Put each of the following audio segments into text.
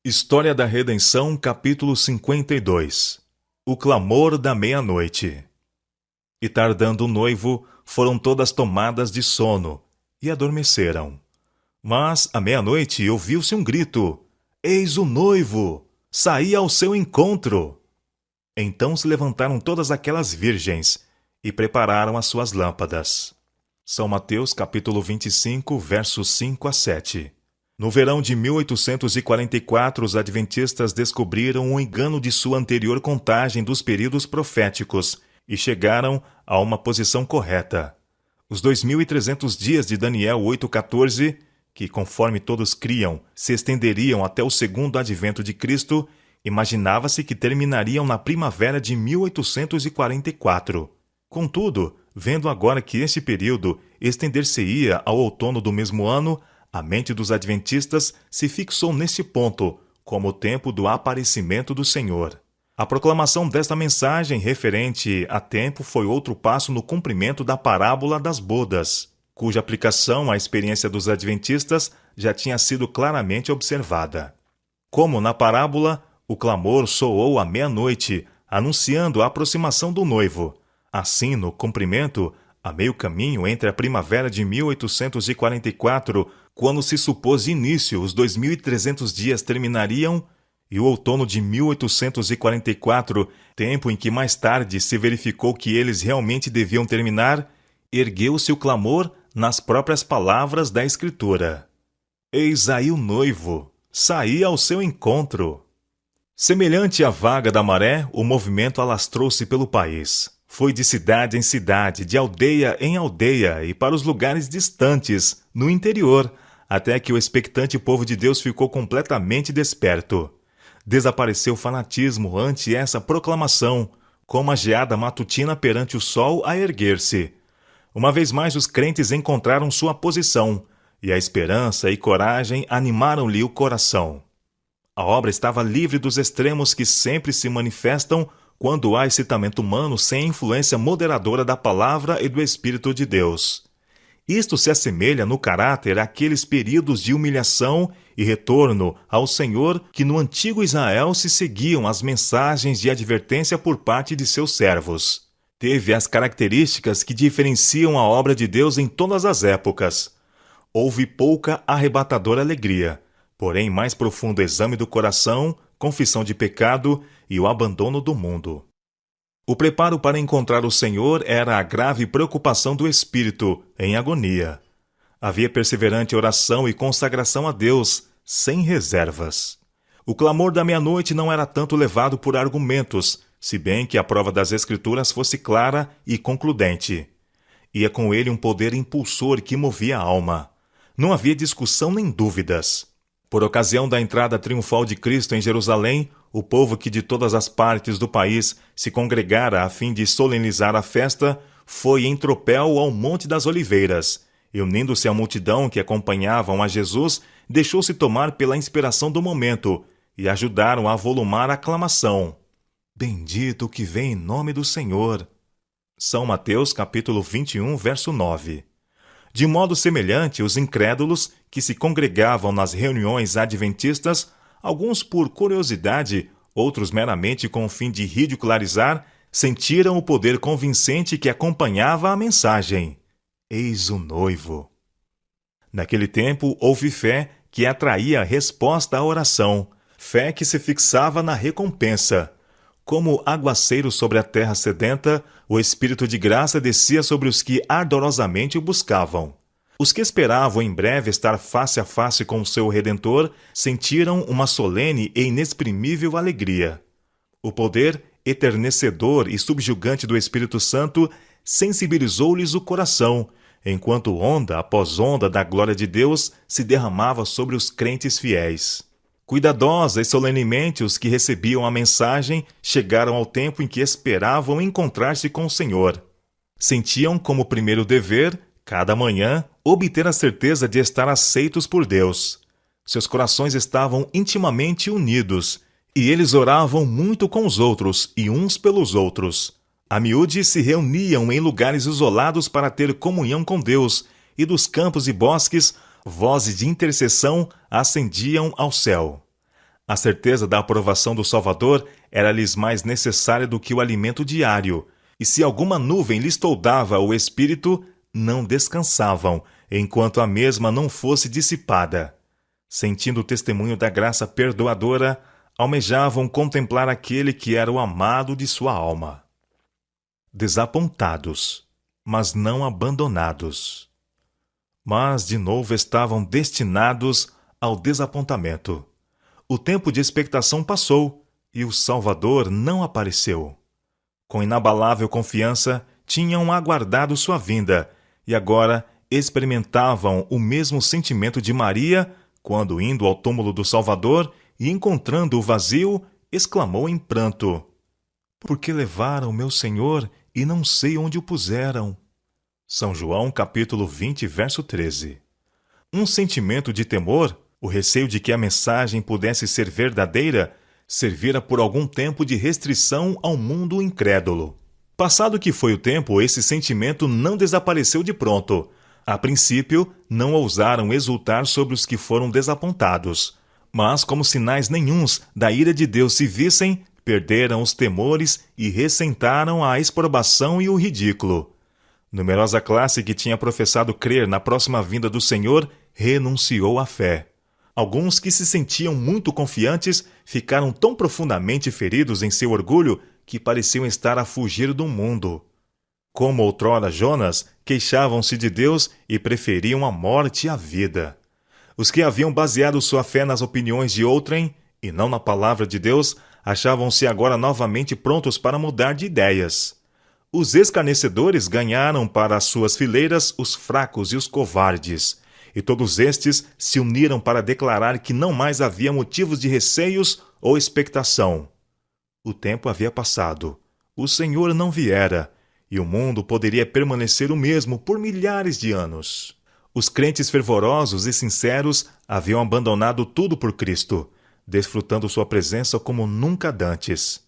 História da Redenção, capítulo 52. O clamor da meia-noite. E tardando o noivo, foram todas tomadas de sono, e adormeceram. Mas, à meia-noite, ouviu-se um grito: Eis o noivo! Saí ao seu encontro! Então se levantaram todas aquelas virgens, e prepararam as suas lâmpadas. São Mateus, capítulo 25, versos 5 a 7. No verão de 1844, os adventistas descobriram o engano de sua anterior contagem dos períodos proféticos e chegaram a uma posição correta. Os 2.300 dias de Daniel 8,14, que, conforme todos criam, se estenderiam até o segundo advento de Cristo, imaginava-se que terminariam na primavera de 1844. Contudo, vendo agora que esse período estender-se-ia ao outono do mesmo ano, a mente dos adventistas se fixou nesse ponto, como o tempo do aparecimento do Senhor. A proclamação desta mensagem referente a tempo foi outro passo no cumprimento da parábola das bodas, cuja aplicação à experiência dos adventistas já tinha sido claramente observada. Como na parábola, o clamor soou à meia-noite, anunciando a aproximação do noivo. Assim, no cumprimento, a meio caminho entre a primavera de 1844, quando se supôs início, os 2.300 dias terminariam, e o outono de 1844, tempo em que mais tarde se verificou que eles realmente deviam terminar, ergueu-se o clamor nas próprias palavras da Escritura. Eis aí o noivo, saí ao seu encontro. Semelhante à vaga da maré, o movimento alastrou-se pelo país. Foi de cidade em cidade, de aldeia em aldeia e para os lugares distantes, no interior, até que o expectante povo de Deus ficou completamente desperto. Desapareceu o fanatismo ante essa proclamação, como a geada matutina perante o sol a erguer-se. Uma vez mais os crentes encontraram sua posição, e a esperança e coragem animaram-lhe o coração. A obra estava livre dos extremos que sempre se manifestam quando há excitamento humano sem influência moderadora da palavra e do Espírito de Deus. Isto se assemelha no caráter àqueles períodos de humilhação e retorno ao Senhor que no antigo Israel se seguiam as mensagens de advertência por parte de seus servos. Teve as características que diferenciam a obra de Deus em todas as épocas. Houve pouca arrebatadora alegria, porém mais profundo exame do coração, confissão de pecado e o abandono do mundo. O preparo para encontrar o Senhor era a grave preocupação do espírito, em agonia. Havia perseverante oração e consagração a Deus, sem reservas. O clamor da meia-noite não era tanto levado por argumentos, se bem que a prova das Escrituras fosse clara e concludente. Ia com ele um poder impulsor que movia a alma. Não havia discussão nem dúvidas. Por ocasião da entrada triunfal de Cristo em Jerusalém, o povo que de todas as partes do país se congregara a fim de solenizar a festa, foi em tropel ao Monte das Oliveiras, e unindo-se à multidão que acompanhavam a Jesus, deixou-se tomar pela inspiração do momento, e ajudaram a volumar a aclamação. Bendito o que vem em nome do Senhor. São Mateus, capítulo 21, verso 9. De modo semelhante, os incrédulos, que se congregavam nas reuniões adventistas, alguns por curiosidade, outros meramente com o fim de ridicularizar, sentiram o poder convincente que acompanhava a mensagem. Eis o noivo. Naquele tempo, houve fé que atraía a resposta à oração, fé que se fixava na recompensa. Como aguaceiro sobre a terra sedenta, o Espírito de graça descia sobre os que ardorosamente o buscavam. Os que esperavam em breve estar face a face com o seu Redentor sentiram uma solene e inexprimível alegria. O poder eternecedor e subjugante do Espírito Santo sensibilizou-lhes o coração, enquanto onda após onda da glória de Deus se derramava sobre os crentes fiéis. Cuidadosa e solenemente os que recebiam a mensagem chegaram ao tempo em que esperavam encontrar-se com o Senhor. Sentiam como primeiro dever, cada manhã, obter a certeza de estar aceitos por Deus. Seus corações estavam intimamente unidos, e eles oravam muito com os outros e uns pelos outros. A miúde se reuniam em lugares isolados para ter comunhão com Deus, e dos campos e bosques, vozes de intercessão ascendiam ao céu. A certeza da aprovação do Salvador era-lhes mais necessária do que o alimento diário, e se alguma nuvem lhes toldava o espírito, não descansavam, enquanto a mesma não fosse dissipada. Sentindo o testemunho da graça perdoadora, almejavam contemplar aquele que era o amado de sua alma. Desapontados, mas não abandonados. Mas, de novo, estavam destinados ao desapontamento. O tempo de expectação passou e o Salvador não apareceu. Com inabalável confiança, tinham aguardado sua vinda e agora experimentavam o mesmo sentimento de Maria quando, indo ao túmulo do Salvador e encontrando-o vazio, exclamou em pranto: "Por que levaram meu Senhor e não sei onde o puseram?" São João, capítulo 20, verso 13. Um sentimento de temor, o receio de que a mensagem pudesse ser verdadeira, servira por algum tempo de restrição ao mundo incrédulo. Passado que foi o tempo, esse sentimento não desapareceu de pronto. A princípio, não ousaram exultar sobre os que foram desapontados. Mas, como sinais nenhuns da ira de Deus se vissem, perderam os temores e ressentaram a exprobação e o ridículo. Numerosa classe que tinha professado crer na próxima vinda do Senhor renunciou à fé. Alguns que se sentiam muito confiantes ficaram tão profundamente feridos em seu orgulho que pareciam estar a fugir do mundo. Como outrora Jonas, queixavam-se de Deus e preferiam a morte à vida. Os que haviam baseado sua fé nas opiniões de outrem, e não na palavra de Deus, achavam-se agora novamente prontos para mudar de ideias. Os escarnecedores ganharam para as suas fileiras os fracos e os covardes, e todos estes se uniram para declarar que não mais havia motivos de receios ou expectação. O tempo havia passado, o Senhor não viera, e o mundo poderia permanecer o mesmo por milhares de anos. Os crentes fervorosos e sinceros haviam abandonado tudo por Cristo, desfrutando sua presença como nunca dantes.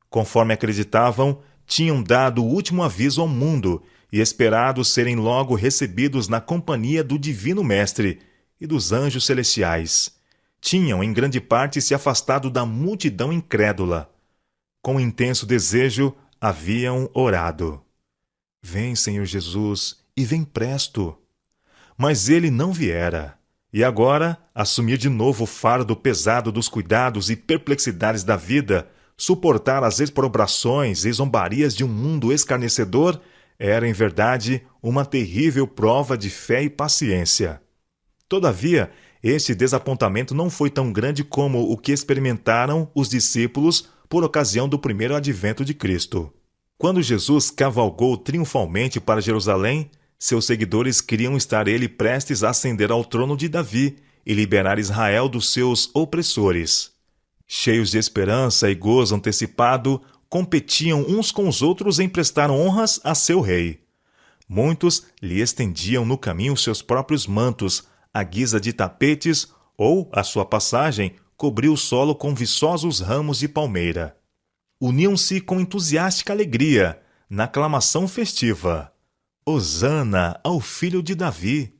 Conforme acreditavam, tinham dado o último aviso ao mundo e esperado serem logo recebidos na companhia do Divino Mestre e dos anjos celestiais. Tinham, em grande parte, se afastado da multidão incrédula. Com intenso desejo, haviam orado: "Vem, Senhor Jesus, e vem presto." Mas ele não viera. E agora, assumir de novo o fardo pesado dos cuidados e perplexidades da vida, suportar as exprobrações e zombarias de um mundo escarnecedor, era, em verdade, uma terrível prova de fé e paciência. Todavia, este desapontamento não foi tão grande como o que experimentaram os discípulos por ocasião do primeiro advento de Cristo. Quando Jesus cavalgou triunfalmente para Jerusalém, seus seguidores queriam estar ele prestes a ascender ao trono de Davi e liberar Israel dos seus opressores. Cheios de esperança e gozo antecipado, competiam uns com os outros em prestar honras a seu rei. Muitos lhe estendiam no caminho seus próprios mantos, à guisa de tapetes, ou, à sua passagem, cobriu o solo com viçosos ramos de palmeira. Uniam-se com entusiástica alegria, na aclamação festiva: "Hosana ao filho de Davi."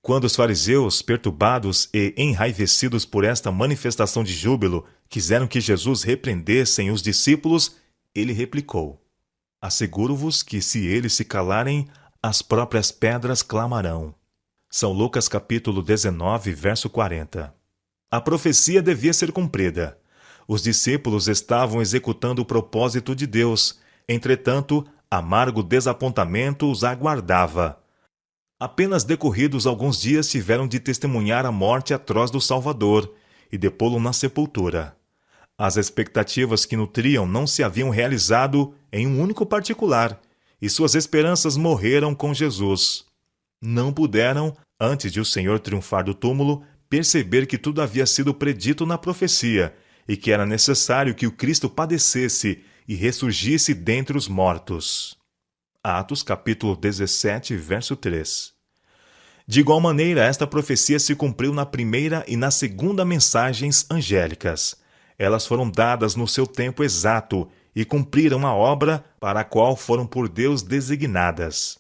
Quando os fariseus, perturbados e enraivecidos por esta manifestação de júbilo, quiseram que Jesus repreendessem os discípulos, ele replicou: "Asseguro-vos que, se eles se calarem, as próprias pedras clamarão." São Lucas capítulo 19, verso 40. A profecia devia ser cumprida. Os discípulos estavam executando o propósito de Deus. Entretanto, amargo desapontamento os aguardava. Apenas decorridos alguns dias tiveram de testemunhar a morte atroz do Salvador e depô-lo na sepultura. As expectativas que nutriam não se haviam realizado em um único particular, e suas esperanças morreram com Jesus. Não puderam, antes de o Senhor triunfar do túmulo, perceber que tudo havia sido predito na profecia e que era necessário que o Cristo padecesse e ressurgisse dentre os mortos. Atos capítulo 17, verso 3. De igual maneira, esta profecia se cumpriu na primeira e na segunda mensagens angélicas. Elas foram dadas no seu tempo exato e cumpriram a obra para a qual foram por Deus designadas.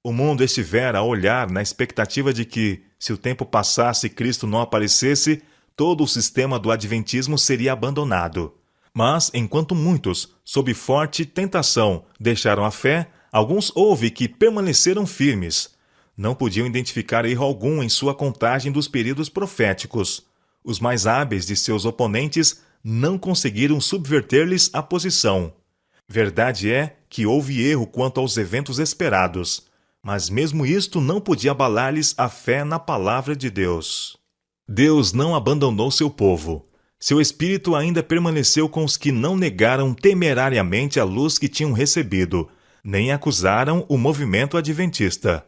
O mundo estivera a olhar na expectativa de que, se o tempo passasse e Cristo não aparecesse, todo o sistema do adventismo seria abandonado. Mas, enquanto muitos, sob forte tentação, deixaram a fé, alguns houve que permaneceram firmes. Não podiam identificar erro algum em sua contagem dos períodos proféticos. Os mais hábeis de seus oponentes não conseguiram subverter-lhes a posição. Verdade é que houve erro quanto aos eventos esperados, mas mesmo isto não podia abalar-lhes a fé na palavra de Deus. Deus não abandonou seu povo. Seu espírito ainda permaneceu com os que não negaram temerariamente a luz que tinham recebido, nem acusaram o movimento adventista.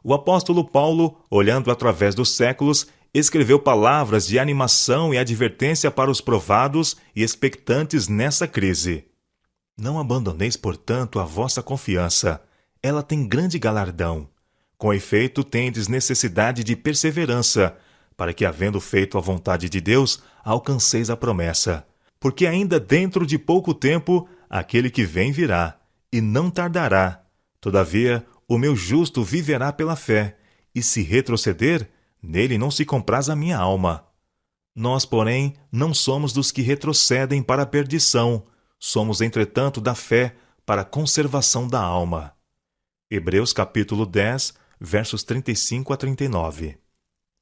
O apóstolo Paulo, olhando através dos séculos, escreveu palavras de animação e advertência para os provados e expectantes nessa crise. Não abandoneis, portanto, a vossa confiança. Ela tem grande galardão. Com efeito, tendes necessidade de perseverança, para que, havendo feito a vontade de Deus, alcanceis a promessa. Porque ainda dentro de pouco tempo, aquele que vem virá, e não tardará. Todavia, o meu justo viverá pela fé, e se retroceder, nele não se compraz a minha alma. Nós, porém, não somos dos que retrocedem para a perdição, somos, entretanto, da fé para a conservação da alma. Hebreus capítulo 10, versos 35 a 39.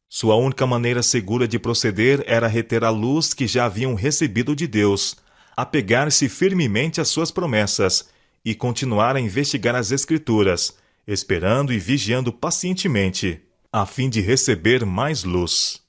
Sua única maneira segura de proceder era reter a luz que já haviam recebido de Deus, apegar-se firmemente às suas promessas e continuar a investigar as Escrituras, esperando e vigiando pacientemente, a fim de receber mais luz.